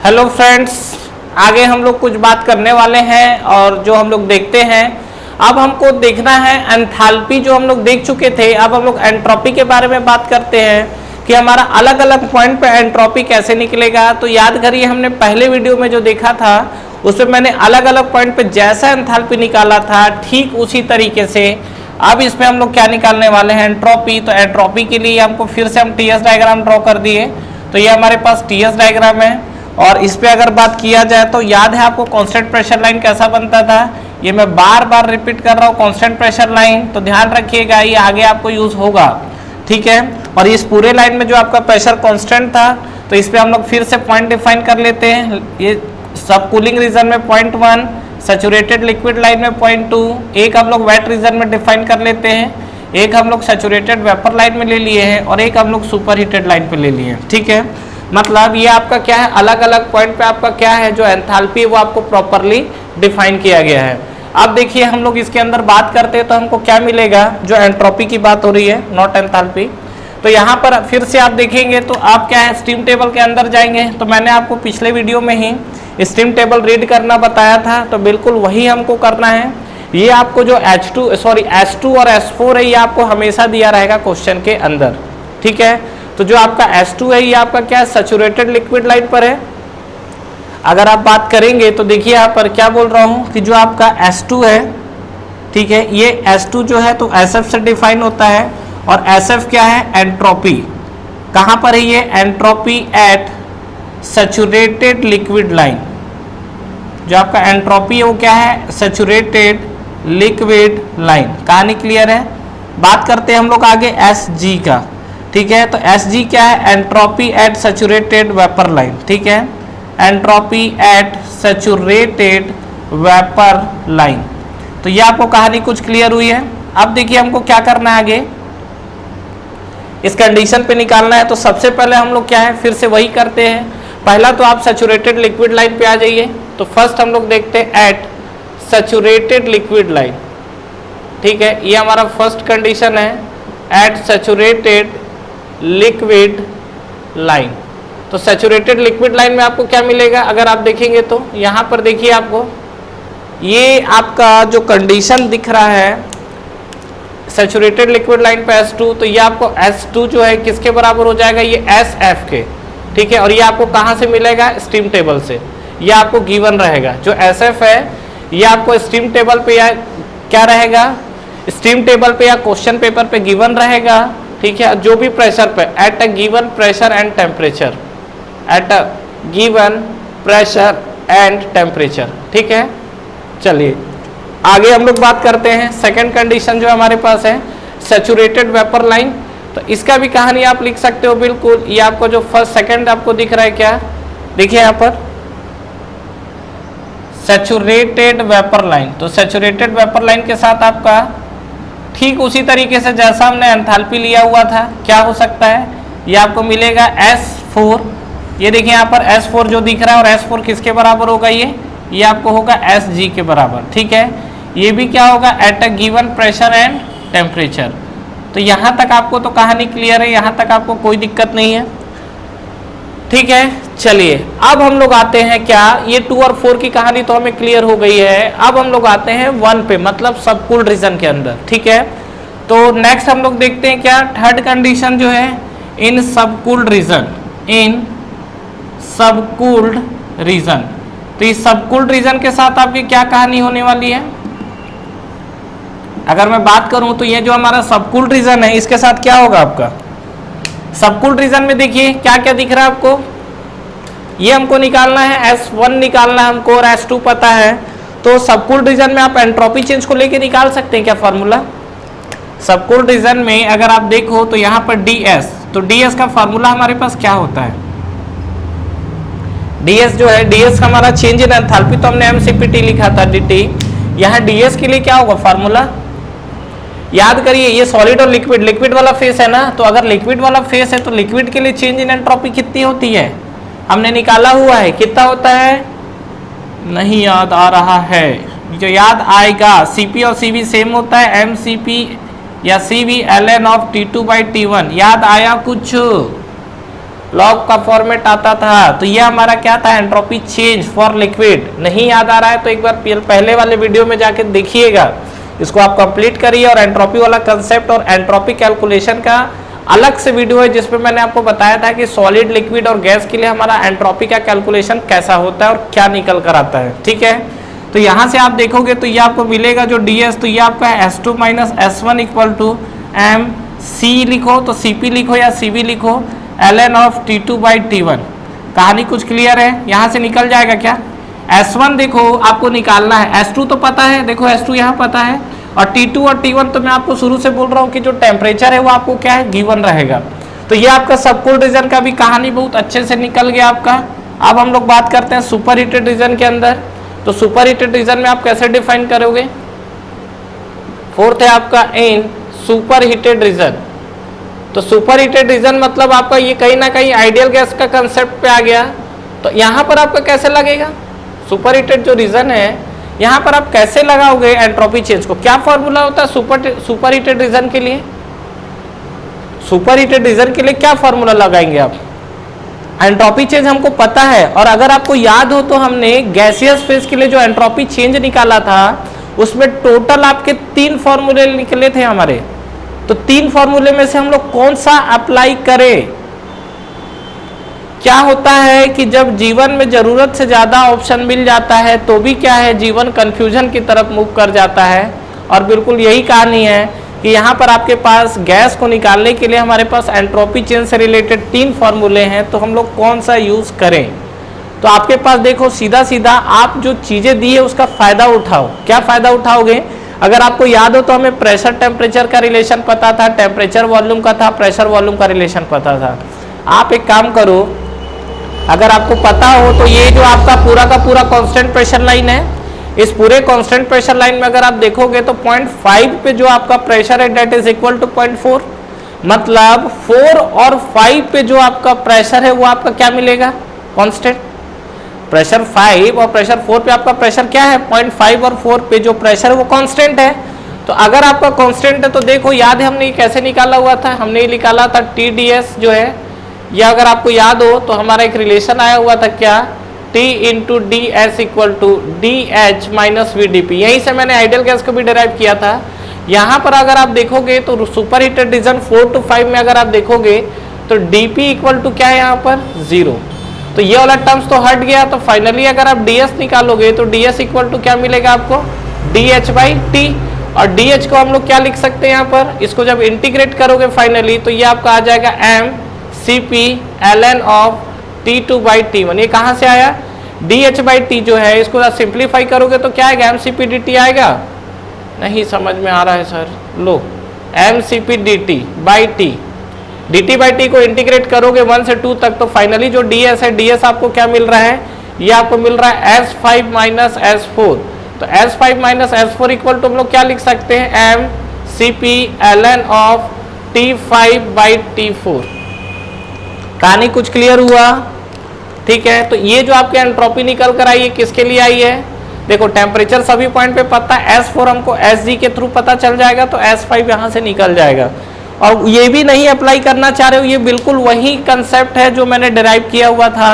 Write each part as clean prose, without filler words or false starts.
Hello friends, आगे हम लोग कुछ बात करने वाले हैं और जो हम लोग देखते हैं अब हमको देखना है एंथैल्पी। जो हम लोग देख चुके थे, अब हम लोग एंट्रोपी के बारे में बात करते हैं कि हमारा अलग अलग पॉइंट पे एंट्रोपी कैसे निकलेगा। तो याद करिए, हमने पहले वीडियो में जो देखा था उसमें मैंने अलग अलग पॉइंट पे जैसा एंथैल्पी निकाला था ठीक उसी तरीके से अब इसमें हम लोग क्या निकालने वाले हैं, एंट्रोपी। तो एंट्रोपी के लिए हमको फिर से हम टीएस डायग्राम ड्रॉ कर दिए। तो ये हमारे पास टीएस डायग्राम है और इस पे अगर बात किया जाए तो याद है आपको कांस्टेंट प्रेशर लाइन कैसा बनता था। ये मैं बार बार रिपीट कर रहा हूँ, कांस्टेंट प्रेशर लाइन। तो ध्यान रखिएगा, ये आगे आपको यूज होगा, ठीक है। और इस पूरे लाइन में जो आपका प्रेशर कांस्टेंट था, तो इस पे हम लोग फिर से पॉइंट डिफाइन कर लेते हैं। ये सब कूलिंग रीजन में 0.1, सैचुरेटेड लिक्विड लाइन में 0.2, एक हम लोग वेट रीजन में डिफाइन कर लेते हैं, एक हम लोग सैचुरेटेड वेपर लाइन में ले लिए हैं और एक हम लोग सुपर हीटेड लाइन पे ले लिए हैं, ठीक है। मतलब ये आपका क्या है, अलग अलग पॉइंट पे आपका क्या है जो एंथैल्पी है वो आपको प्रॉपरली डिफाइन किया गया है। अब देखिए हम लोग इसके अंदर बात करते हैं तो हमको क्या मिलेगा, जो एंट्रोपी की बात हो रही है, नॉट एंथैल्पी। तो यहाँ पर फिर से आप देखेंगे तो आप क्या है, स्टीम टेबल के अंदर जाएंगे। तो मैंने आपको पिछले वीडियो में ही स्टीम टेबल रीड करना बताया था, तो बिल्कुल वही हमको करना है। ये आपको जो S2 और S4 है ये आपको हमेशा दिया रहेगा क्वेश्चन के अंदर, ठीक है। तो जो आपका S2 है ये आपका क्या है, सैचुरेटेड लिक्विड लाइन पर है। अगर आप बात करेंगे तो देखिए यहाँ पर क्या बोल रहा हूँ कि जो आपका S2 है, ठीक है, ये S2 जो है तो SF से डिफाइन होता है और SF क्या है, एंट्रोपी। कहाँ पर है ये, entropy at saturated liquid line. जो आपका एंट्रोपी है वो क्या है, सैचुरेटेड लिक्विड लाइन। कहानी क्लियर है। बात करते हैं हम लोग आगे SG का, ठीक है। तो SG क्या है, entropy at saturated vapour line, ठीक है, entropy at saturated vapour line. तो ये आपको कहानी कुछ क्लियर हुई है। अब देखिए हमको क्या करना है आगे, इस कंडीशन पे निकालना है। तो सबसे पहले हम लोग क्या है, फिर से वही करते हैं। पहला तो आप सैचुरेटेड लिक्विड लाइन पे आ जाइए। तो फर्स्ट हम लोग देखते हैं एट सैचुरेटेड लिक्विड लाइन, ठीक है। ये हमारा फर्स्ट कंडीशन है, एट सैचुरेटेड लिक्विड लाइन। तो सैचुरेटेड लिक्विड लाइन में आपको क्या मिलेगा, अगर आप देखेंगे तो यहाँ पर देखिए आपको ये आपका जो कंडीशन दिख रहा है सैचुरेटेड लिक्विड लाइन पे S2, तो ये आपको S2 जो है किसके बराबर हो जाएगा, ये SF के, ठीक है। और ये आपको कहाँ से मिलेगा, स्टीम टेबल से। ये आपको गिवन रहेगा, जो SF है ये आपको स्टीम टेबल पे या क्या रहेगा, स्टीम टेबल पे या क्वेश्चन पेपर पे गिवन रहेगा, ठीक है। जो भी प्रेशर पे at a given pressure and temperature, at a given pressure and temperature, ठीक है। चलिए आगे हम लोग बात करते हैं। सेकंड कंडीशन जो हमारे पास है सैचुरेटेड वेपर लाइन। तो इसका भी कहानी आप लिख सकते हो बिल्कुल। ये आपको जो फर्स्ट सेकंड आपको दिख रहा है क्या, देखिए यहाँ पर सैचुरेटेड वेपर लाइन। तो सैचुरेटेड वेपर लाइन के साथ आपका ठीक उसी तरीके से जैसा हमने एंथैल्पी लिया हुआ था, क्या हो सकता है, ये आपको मिलेगा S4। ये देखिए यहाँ पर S4 जो दिख रहा है, और S4 किसके बराबर होगा, ये आपको होगा SG के बराबर, ठीक है। ये भी क्या होगा, at a given pressure and temperature. तो यहाँ तक आपको तो कहानी क्लियर है, यहाँ तक आपको कोई दिक्कत नहीं है, ठीक है। चलिए अब हम लोग आते हैं क्या, ये 2 और 4 की कहानी तो हमें क्लियर हो गई है। अब हम लोग आते हैं 1 पे, मतलब सबकूल्ड रीजन के अंदर, ठीक है। तो नेक्स्ट हम लोग देखते हैं क्या, थर्ड कंडीशन जो है इन सबकूल्ड रीजन, इन सबकूल्ड रीजन। तो इस सबकूल्ड रीजन के साथ आपकी क्या कहानी होने वाली है, अगर मैं बात करूं तो ये जो हमारा सबकूल्ड रीजन है इसके साथ क्या होगा आपका, सबकूल्ड रीजन में देखिए क्या क्या दिख रहा है आपको। ये हमको निकालना है, S1 निकालना है हमको और S2 पता है। तो सबकूल्ड रीजन में आप एंट्रोपी चेंज को लेके निकाल सकते हैं क्या फार्मूला। सबकूल्ड रीजन में अगर आप देखो तो यहाँ पर DS, तो DS का फार्मूला हमारे पास क्या होता है, DS जो है, DS हमारा चेंज इन एंथैल्पी, तो हमने MCPT लिखा था DT। यहाँ DS के लिए क्या होगा फार्मूला, याद करिए ये सॉलिड और लिक्विड, लिक्विड वाला फेस है ना। तो अगर लिक्विड वाला फेस है तो लिक्विड के लिए चेंज इन एंट्रोपी कितनी होती है, हमने निकाला हुआ है, कितना होता है, नहीं याद आ रहा है, जो याद आएगा CP और CV सेम होता है, MCP या CV ln of T2/T1। याद आया कुछ, लॉग का फॉर्मेट आता था। तो ये हमारा क्या था, एंट्रोपी चेंज फॉर लिक्विड। नहीं याद आ रहा है तो एक बार पहले वाले वीडियो में जाके देखिएगा, इसको आप कंप्लीट करिए। और एंट्रोपी वाला कंसेप्ट और एंट्रोपी कैलकुलेशन का अलग से वीडियो है जिसमें मैंने आपको बताया था कि सॉलिड, लिक्विड और गैस के लिए हमारा एंट्रोपी का कैलकुलेशन कैसा होता है और क्या निकल कर आता है। ठीक है, तो यहाँ से आप देखोगे तो ये आपको मिलेगा जो ds, तो ये आपका S2 minus S1 equal to M C लिखो तो Cp लिखो या Cv लिखो ln of T2 by T1। कहानी कुछ क्लियर है, यहाँ से निकल जाएगा क्या, S1 देखो आपको निकालना है, S2 तो पता है, देखो S2 यहाँ पता है, और T2 और T1 तो मैं आपको शुरू से बोल रहा हूँ कि जो टेम्परेचर है वो आपको क्या है, गिवन रहेगा। तो ये आपका सबकूल्ड रीजन का भी कहानी बहुत अच्छे से निकल गया आपका। अब हम लोग बात करते हैं सुपर हीटेड रीजन के अंदर। तो सुपर हीटेड रीजन में आप कैसे डिफाइन करोगे, फोर्थ है आपका इन सुपर हीटेड रीजन। तो सुपर हीटेड रीजन मतलब आपका ये कहीं ना कहीं आइडियल गैस का कंसेप्ट पे आ गया। तो यहाँ पर आपका कैसे लगेगा सुपर हीटेड जो रीजन है, यहाँ पर आप कैसे लगाओगे एंट्रोपी चेंज को, क्या फॉर्मूला होता है सुपर हीटेड रीजन के लिए, सुपर हीटेड रीजन के लिए क्या फॉर्मूला लगाएंगे आप, एंट्रोपी चेंज हमको पता है। और अगर आपको याद हो तो हमने गैसियस फेज के लिए जो एंट्रोपी चेंज निकाला था उसमें टोटल आपके 3 फॉर्मूले निकले थे हमारे। तो 3 फॉर्मूले में से हम लोग कौन सा अप्लाई करें। क्या होता है कि जब जीवन में जरूरत से ज्यादा ऑप्शन मिल जाता है तो भी क्या है, जीवन कंफ्यूजन की तरफ मूव कर जाता है। और बिल्कुल यही कहानी है कि यहाँ पर आपके पास गैस को निकालने के लिए हमारे पास एंट्रोपी चेंज से रिलेटेड 3 फॉर्मूले हैं, तो हम लोग कौन सा यूज करें। तो आपके पास देखो सीधा सीधा आप जो चीजें दी है उसका फायदा उठाओ। क्या फायदा उठाओगे, अगर आपको याद हो तो हमें प्रेशर टेम्परेचर का रिलेशन पता था, टेम्परेचर वॉल्यूम का था, प्रेशर वॉल्यूम का रिलेशन पता था। आप एक काम करो, अगर आपको पता हो तो ये जो आपका पूरा का पूरा कांस्टेंट प्रेशर लाइन है, इस पूरे कांस्टेंट प्रेशर लाइन में अगर आप देखोगे तो 0.5 पे जो आपका प्रेशर है डेट इज इक्वल टू 0.4, मतलब 4 और 5 पे जो आपका प्रेशर है वो आपका क्या मिलेगा, कांस्टेंट। प्रेशर 5 और प्रेशर 4 पे आपका प्रेशर क्या है, 0.5 और 4 पे जो प्रेशर है वो कांस्टेंट है। तो अगर आपका कांस्टेंट है तो देखो याद है हमने ये कैसे निकाला हुआ था, हमने ये निकाला था TdS जो है, या अगर आपको याद हो तो हमारा एक रिलेशन आया हुआ था क्या, T into D S equal to D H minus VdP। यहीं से मैंने आइडियल गैस को भी डिराइव किया था। यहाँ पर अगर आप देखोगे तो सुपर हीटेड रीजन 4 to 5 में अगर आप देखोगे तो DP इक्वल टू क्या है यहाँ पर 0। तो ये वाला टर्म्स तो हट गया। तो फाइनली अगर आप DS निकालोगे तो DS इक्वल टू क्या मिलेगा आपको, DH बाई T। और DH को हम लोग क्या लिख सकते हैं यहाँ पर, इसको जब इंटीग्रेट करोगे फाइनली तो ये आपका आ जाएगा mCp ln of T2 by T1। ये कहाँ से आया, DH बाई T जो है इसको सिंप्लीफाई करोगे तो क्या आएगा, mCp dt आएगा। नहीं समझ में आ रहा है sir, low mCp dt by T, dt by T को इंटीग्रेट करोगे 1 से 2 तक तो फाइनली जो DS है, DS आपको क्या मिल रहा है, ये आपको मिल रहा है S5 माइनस S4। तो S5 minus S4 equal to हम लोग क्या लिख सकते हैं, mCp ln of T5 by T4। कहानी कुछ क्लियर हुआ, ठीक है। तो ये जो आपके एंट्रोपी निकल कर आई है किसके लिए आई है, देखो टेम्परेचर सभी पॉइंट पे पता है, S4 हमको Sg के थ्रू पता चल जाएगा तो S5 यहाँ से निकल जाएगा। और ये भी नहीं अप्लाई करना चाह रहे हो, ये बिल्कुल वही कंसेप्ट है जो मैंने डिराइव किया हुआ था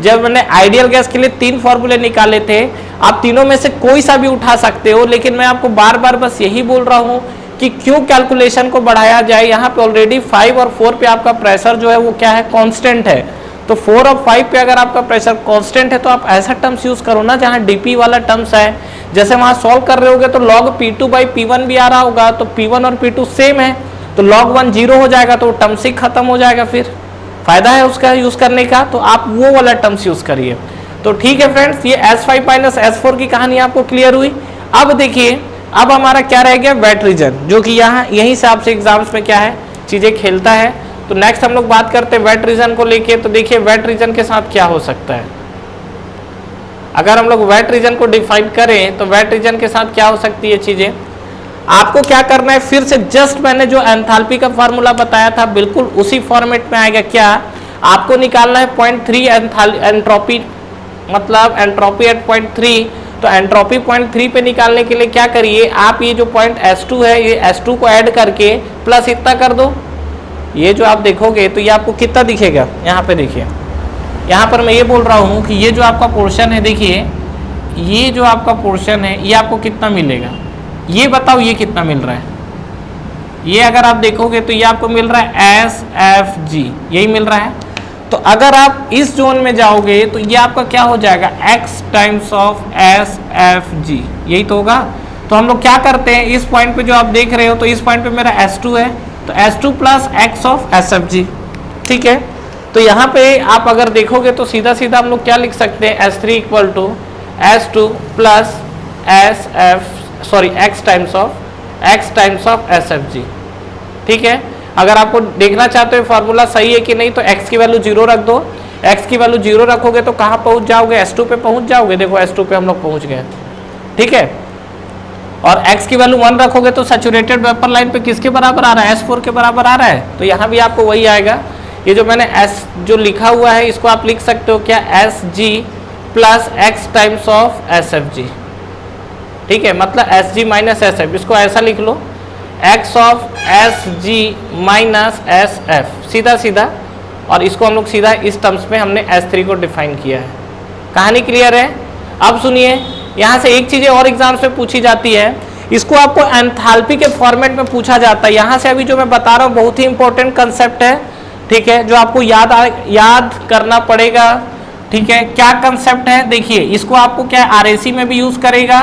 जब मैंने आइडियल गैस के लिए 3 फॉर्मूले निकाले थे। आप तीनों में से कोई सा भी उठा सकते हो, लेकिन मैं आपको बार बार बस यही बोल रहा हूँ कि क्यों कैलकुलेशन को बढ़ाया जाए। यहाँ पे ऑलरेडी 5 और 4 पे आपका प्रेशर जो है वो क्या है, कांस्टेंट है। तो 4 और 5 पे अगर आपका प्रेशर कांस्टेंट है तो आप ऐसा टर्म्स यूज करो ना जहाँ DP वाला टर्म्स है। जैसे वहाँ सॉल्व कर रहे होगे तो log P2 बाई P1 भी आ रहा होगा, तो P1 और P2 सेम है तो log 1 0 हो जाएगा, तो टर्म्स ही खत्म हो जाएगा। फिर फायदा है उसका यूज करने का, तो आप वो वाला टर्म्स यूज करिए। तो ठीक है फ्रेंड्स, ये S5 माइनस S4 की कहानी आपको क्लियर हुई। अब देखिए अब हमारा क्या रह गया, वेट रीजन, जो कि यहाँ यहीं से आपसे एग्जाम्स में क्या है चीजें खेलता है। तो नेक्स्ट हम लोग बात करते हैं वेट रीजन को लेके। तो देखिए वेट रीजन के साथ क्या हो सकता है, अगर हम लोग वेट रीजन को डिफाइन करें तो वेट रीजन के साथ क्या हो सकती है चीजें। आपको क्या करना है, फिर से जस्ट मैंने जो एंथैल्पी का फार्मूला बताया था बिल्कुल उसी फॉर्मेट में आएगा। क्या आपको निकालना है 0.3 एंट्रोपी, मतलब एंट्रोपी एट 0.3। तो एंट्रोपी 0.3 पे निकालने के लिए क्या करिए आप, ये जो पॉइंट S2 है ये S2 को ऐड करके प्लस इतना कर दो, ये जो आप देखोगे तो ये आपको कितना दिखेगा, यहाँ पे देखिए, यहाँ पर मैं ये बोल रहा हूँ कि ये जो आपका पोर्शन है, देखिए ये जो आपका पोर्शन है ये आपको कितना मिलेगा, ये बताओ ये कितना मिल रहा है। ये अगर आप देखोगे तो ये आपको मिल रहा है SFG, यही मिल रहा है। तो अगर आप इस जोन में जाओगे तो ये आपका क्या हो जाएगा, x टाइम्स ऑफ SFG, यही तो होगा। तो हम लोग क्या करते हैं, इस पॉइंट पे जो आप देख रहे हो तो इस पॉइंट पे मेरा S2 है, तो S2 plus x of SFG, ठीक है। तो यहाँ पे आप अगर देखोगे तो सीधा सीधा हम लोग क्या लिख सकते हैं, S3 equal to S2 plus x times of SFG, ठीक है। अगर आपको देखना चाहते हो फार्मूला सही है कि नहीं तो x की वैल्यू 0 रख दो। x की वैल्यू 0 रखोगे तो कहाँ पहुंच जाओगे, S2 पे पहुंच जाओगे। देखो S2 पे हम लोग पहुंच गए, ठीक है। और x की वैल्यू 1 रखोगे तो सैचुरेटेड वेपर लाइन पे किसके बराबर आ रहा है, S4 के बराबर आ रहा है। तो यहाँ भी आपको वही आएगा। ये जो मैंने S जो लिखा हुआ है इसको आप लिख सकते हो क्या, SG plus x times of SFG, ठीक है। मतलब SG माइनस SF, इसको ऐसा लिख लो, x of SG minus SF, सीधा सीधा। और इसको हम लोग सीधा इस टर्म्स में हमने S3 को डिफाइन किया है। कहानी क्लियर है। अब सुनिए, यहाँ से एक चीज़ें और एग्जाम्स में पूछी जाती है, इसको आपको एंथैल्पी के फॉर्मेट में पूछा जाता है। यहाँ से अभी जो मैं बता रहा हूँ बहुत ही इंपॉर्टेंट कंसेप्ट है, ठीक है, जो आपको याद करना पड़ेगा, ठीक है। क्या कंसेप्ट है, देखिए इसको आपको क्या RAC में भी यूज करेगा,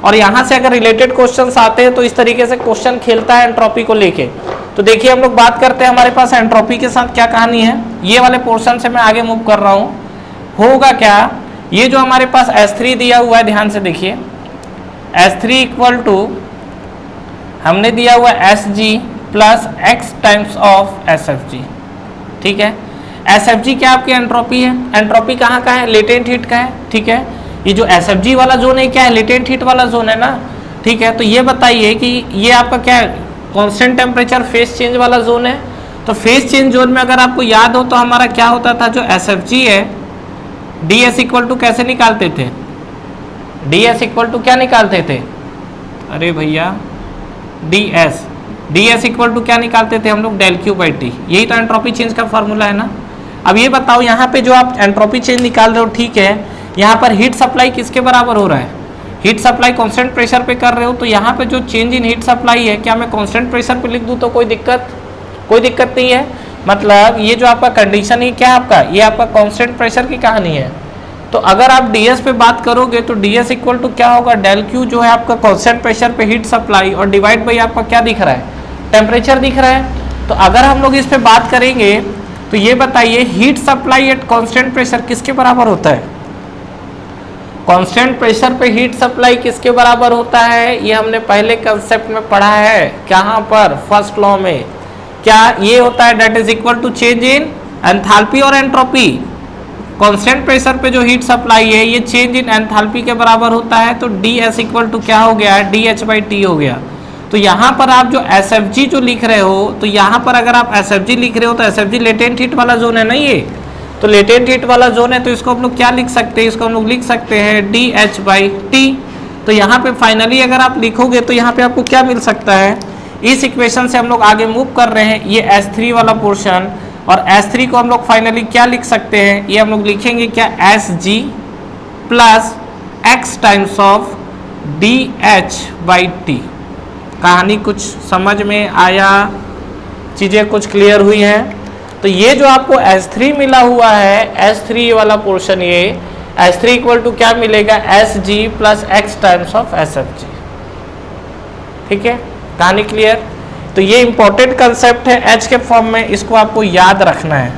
और यहाँ से अगर रिलेटेड क्वेश्चंस आते हैं तो इस तरीके से क्वेश्चन खेलता है एंट्रोपी को लेके। तो देखिए हम लोग बात करते हैं हमारे पास एंट्रोपी के साथ क्या कहानी है। ये वाले पोर्शन से मैं आगे मूव कर रहा हूँ, होगा क्या, ये जो हमारे पास S3 दिया हुआ है, ध्यान से देखिए, S3 इक्वल टू हमने दिया हुआ है SG plus x times of SFG, ठीक है। SFG क्या आपकी एंट्रोपी है, एंट्रोपी कहाँ का है, लेटेंट हीट का है, ठीक है। ये जो SFG वाला जोन है क्या है, लेटेंट हीट वाला जोन है ना, ठीक है। तो ये बताइए कि ये आपका क्या है, कांस्टेंट टेम्परेचर फेस चेंज वाला जोन है। तो फेस चेंज जोन में अगर आपको याद हो तो हमारा क्या होता था, जो SFG है DS इक्वल टू कैसे निकालते थे, DS इक्वल टू क्या निकालते थे, अरे भैया DS इक्वल टू क्या निकालते थे हम लोग, डेल Q बाई T। यही तो एंट्रोपी चेंज का फॉर्मूला है ना। अब ये बताओ यहाँ पे जो आप एंट्रोपी चेंज निकाल रहे हो, ठीक है, यहाँ पर हीट सप्लाई किसके बराबर हो रहा है, हीट सप्लाई कांस्टेंट प्रेशर पे कर रहे हो। तो यहाँ पे जो चेंज इन हीट सप्लाई है, क्या मैं कांस्टेंट प्रेशर पे लिख दूँ तो कोई दिक्कत नहीं है। मतलब ये जो आपका कंडीशन है क्या आपका, ये आपका कांस्टेंट प्रेशर की कहानी है। तो अगर आप DS पे बात करोगे तो DS इक्वल टू क्या होगा, डेल Q जो है आपका कांस्टेंट प्रेशर पे हीट सप्लाई, और डिवाइड बाई आपका क्या दिख रहा है, टेम्परेचर दिख रहा है। तो अगर हम लोग इस पे बात करेंगे तो ये बताइए heat supply at constant pressure किसके बराबर होता है, कांस्टेंट प्रेशर पे हीट सप्लाई किसके बराबर होता है, ये हमने पहले कंसेप्ट में पढ़ा है, कहाँ पर, फर्स्ट लॉ में। क्या ये होता है, that is equal to change in enthalpy और एंट्रोपी। कांस्टेंट प्रेशर पे जो हीट सप्लाई है ये चेंज इन एंथैल्पी के बराबर होता है। तो DS इक्वल टू क्या हो गया, DH बाई T हो गया। तो यहाँ पर आप जो SFG जो लिख रहे हो, तो यहाँ पर अगर आप SFG लिख रहे हो तो SFG लेटेंट हीट वाला जोन है ना, ये तो लेटेंट हीट वाला जोन है। तो इसको हम लोग क्या लिख सकते हैं, इसको हम लोग लिख सकते हैं DH बाई T। तो यहाँ पे फाइनली अगर आप लिखोगे तो यहाँ पे आपको क्या मिल सकता है, इस इक्वेशन से हम लोग आगे मूव कर रहे हैं, ये S3 वाला पोर्शन, और S3 को हम लोग फाइनली क्या लिख सकते हैं, ये हम लोग लिखेंगे क्या, SG plus x times of DH by T। कहानी कुछ समझ में आया, चीज़ें कुछ क्लियर हुई हैं। तो ये जो आपको S3 मिला हुआ है, S3 वाला पोर्शन, ये S3 इक्वल टू क्या मिलेगा, SG plus x times of SFG, ठीक है। कहानी क्लियर। तो ये इंपॉर्टेंट कंसेप्ट है H के फॉर्म में, इसको आपको याद रखना है।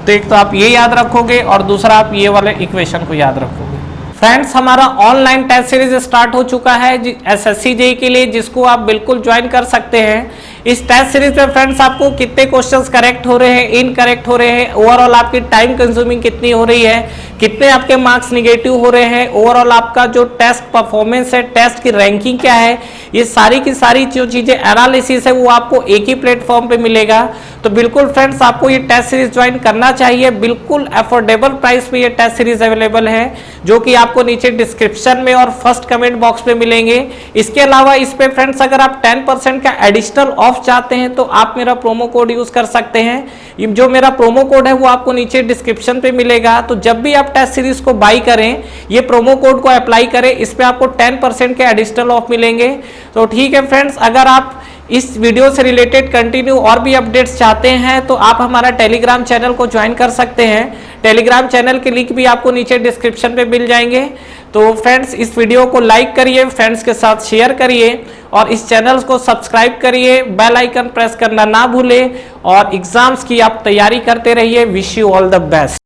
तो एक तो आप ये याद रखोगे और दूसरा आप ये वाले इक्वेशन को याद रखोगे। फ्रेंड्स, हमारा ऑनलाइन टेस्ट सीरीज स्टार्ट हो चुका है SSC JEE के लिए, जिसको आप बिल्कुल ज्वाइन कर सकते हैं। इस टेस्ट सीरीज में फ्रेंड्स आपको कितने क्वेश्चंस करेक्ट हो रहे हैं, इनकरेक्ट हो रहे हैं, ओवरऑल आपकी टाइम कंज्यूमिंग कितनी हो रही है, कितने आपके मार्क्स निगेटिव हो रहे हैं, ओवरऑल आपका जो टेस्ट परफॉर्मेंस है, टेस्ट की रैंकिंग क्या है, ये सारी की सारी जो चीजें एनालिसिस है वो आपको एक ही प्लेटफॉर्म पे मिलेगा। तो बिल्कुल फ्रेंड्स आपको ये टेस्ट सीरीज ज्वाइन करना चाहिए, बिल्कुल अफोर्डेबल प्राइस पे ये टेस्ट सीरीज अवेलेबल है, जो कि आपको नीचे डिस्क्रिप्शन में और फर्स्ट कमेंट बॉक्स पे मिलेंगे। इसके अलावा इस पे फ्रेंड्स अगर आप 10% का एडिशनल ऑफ चाहते हैं तो आप मेरा प्रोमो कोड यूज कर सकते हैं। जो मेरा प्रोमो कोड है वो आपको नीचे डिस्क्रिप्शन पे मिलेगा। तो जब भी आप टेस्ट सीरीज को बाई करें, ये प्रोमो कोड को अप्लाई करें, इस पे आपको 10% के एडिशनल ऑफ मिलेंगे। तो ठीक है फ्रेंड्स, अगर आप इस वीडियो से रिलेटेड कंटिन्यू और भी अपडेट्स चाहते हैं तो आप हमारा टेलीग्राम चैनल को ज्वाइन कर सकते हैं। टेलीग्राम चैनल के लिंक भी आपको नीचे डिस्क्रिप्शन पे मिल जाएंगे। तो फ्रेंड्स इस वीडियो को लाइक करिए, फ्रेंड्स के साथ शेयर करिए और इस चैनल को सब्सक्राइब करिए, बेल आइकन प्रेस करना ना भूलें और एग्जाम्स की आप तैयारी करते रहिए। Wish you all the best.